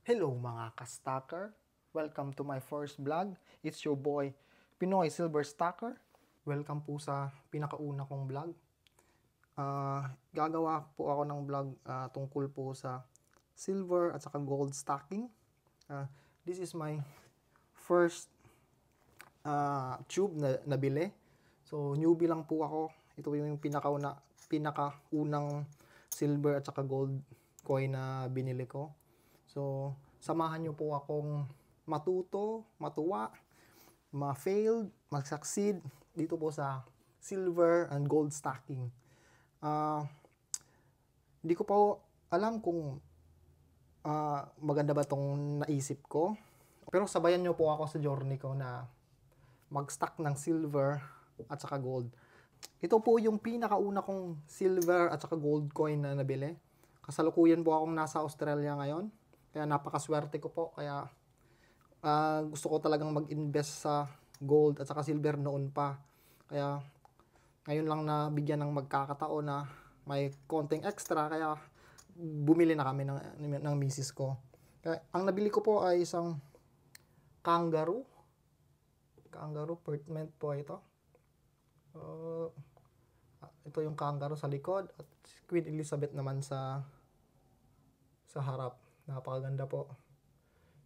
Hello mga ka-stacker! Welcome to my first vlog. It's your boy, Pinoy Silver Stacker. Welcome po sa pinakauna kong vlog. Gagawa po ako ng vlog tungkol po sa silver at saka gold stacking. This is my first tube na nabili. So newbie lang po ako. Ito yung pinakaunang silver at saka gold coin na binili ko. So, samahan nyo po akong matuto, matuwa, ma-fail, mag-succeed dito po sa silver and gold stacking. Hindi ko po alam kung maganda ba tong naisip ko. Pero sabayan nyo po ako sa journey ko na mag-stack ng silver at saka gold. Ito po yung pinakauna kong silver at saka gold coin na nabili. Kasalukuyan po akong nasa Australia ngayon. Kaya napakaswerte ko po. Kaya gusto ko talagang mag-invest sa gold at saka silver noon pa. Kaya ngayon lang na bigyan ng magkakataon na may konting extra. Kaya bumili na kami ng misis ko. Kaya, ang nabili ko po ay isang kangaroo. Kangaroo pertment po ito. Ito yung kangaroo sa likod at Queen Elizabeth naman sa harap. Napakaganda po.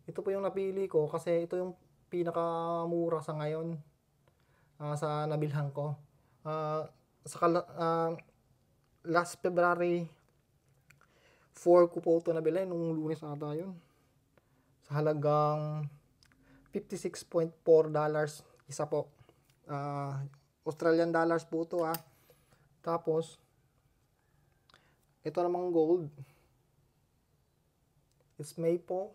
Ito po yung napili ko kasi ito yung pinakamura sa ngayon sa nabilhan ko. Last February 4 ko po ito nabili nung Lunes ata yun. Sa halagang $56.4 isa po. Australian dollars po ito Tapos ito namang gold. It's maple.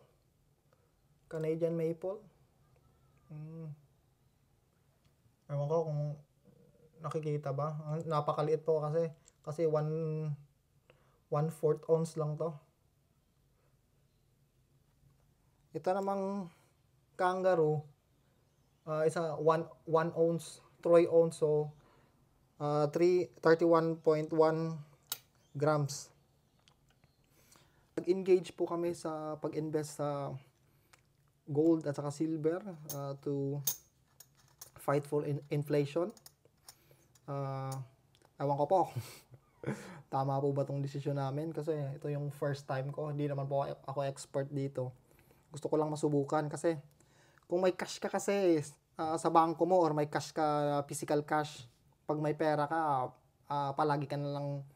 Canadian maple. Ewan ko kung nakikita ba. Napakaliit po kasi 1/4 ounce lang to. Ito namang kangaroo, isa 1 ounce, 3 ounce, so 31.1 grams. Nag-engage po kami sa pag-invest sa gold at saka silver to fight for inflation. Ewan ko po tama po ba tong desisyon namin kasi ito yung first time ko. Hindi naman po ako expert dito. Gusto ko lang masubukan kasi kung may cash ka kasi sa bangko mo or may cash ka, physical cash, pag may pera ka, palagi ka na lang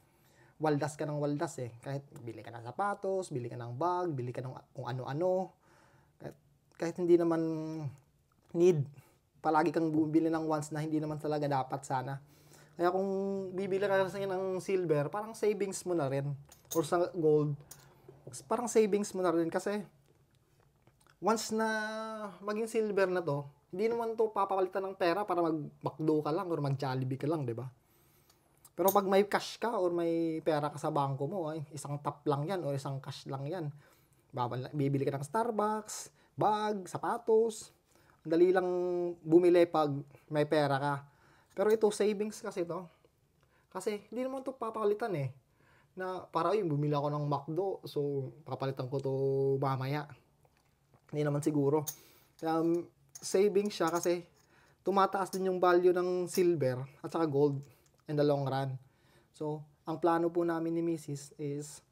waldas ka ng waldas Kahit bili ka ng sapatos, bili ka ng bag, bili ka ng kung ano-ano. Kahit hindi naman need, palagi kang bumili ng wants na hindi naman talaga dapat sana. Kaya kung bibili ka kasi ng silver, parang savings mo na rin. Or sa gold, parang savings mo na rin kasi once na maging silver na to, hindi naman to papalitan ng pera para mag-McDo ka lang or mag-Jollibee ka lang, di ba? Pero pag may cash ka or may pera ka sa bangko mo, isang tap lang yan o isang cash lang yan. Bibili ka ng Starbucks, bag, sapatos. Dali lang bumili pag may pera ka. Pero ito, savings kasi to. Kasi hindi naman to papalitan Na para bumili ako ng McDo, so papalitan ko to mamaya. Hindi naman siguro. Savings siya kasi tumataas din yung value ng silver at saka gold in the long run. So, ang plano po namin ni Mrs. is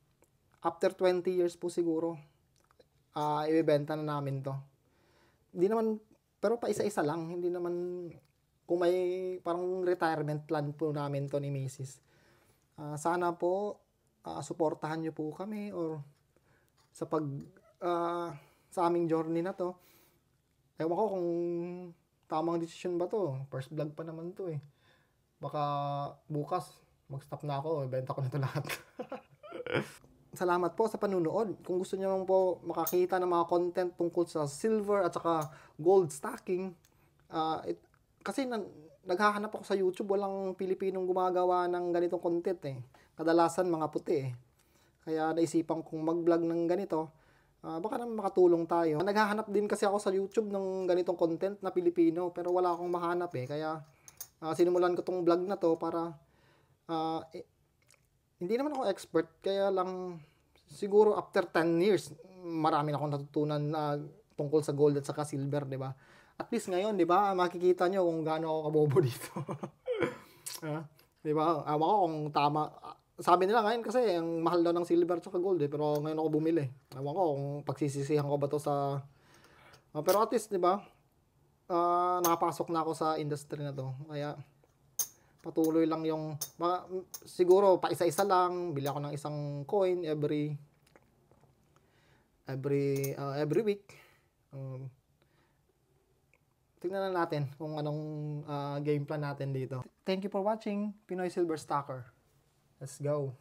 after 20 years po siguro, ibebenta na namin to. Hindi naman, pero pa isa-isa lang. Hindi naman, kung may parang retirement plan po namin to ni Mrs. Sana po, suportahan nyo po kami or sa sa aming journey na to. Ewan ko kung tamang decision ba to. First vlog pa naman to Baka bukas, mag-stop na ako. Ibenta ko na ito lahat. Salamat po sa panunood. Kung gusto niyo po makakita ng mga content tungkol sa silver at saka gold stacking, kasi naghahanap ako sa YouTube, walang Pilipinong gumagawa ng ganitong content Kadalasan mga puti Kaya naisipan kong mag-vlog ng ganito. Baka naman makatulong tayo. Naghahanap din kasi ako sa YouTube ng ganitong content na Pilipino, pero wala akong mahanap Kaya sinimulan ko tong vlog na to para hindi naman ako expert, kaya lang siguro after 10 years marami na akong natutunan na tungkol sa gold at saka silver, 'di ba? At least ngayon, 'di ba, makikita nyo kung gaano ako kabobo dito. Ah, 'di ba? Ewan ko kung tama. Sabi nila ngayon kasi ang mahal daw ng silver at saka gold eh, pero ngayon ako bumili. Ewan ko kung pagsisisihan ko ba to sa pero at least, 'di ba? Nakapasok na ako sa industry na to. Kaya patuloy lang yung siguro pa isa-isa lang, bili ako ng isang coin every week. Tingnan na natin kung anong game plan natin dito. Thank you for watching Pinoy Silver Stacker. Let's go.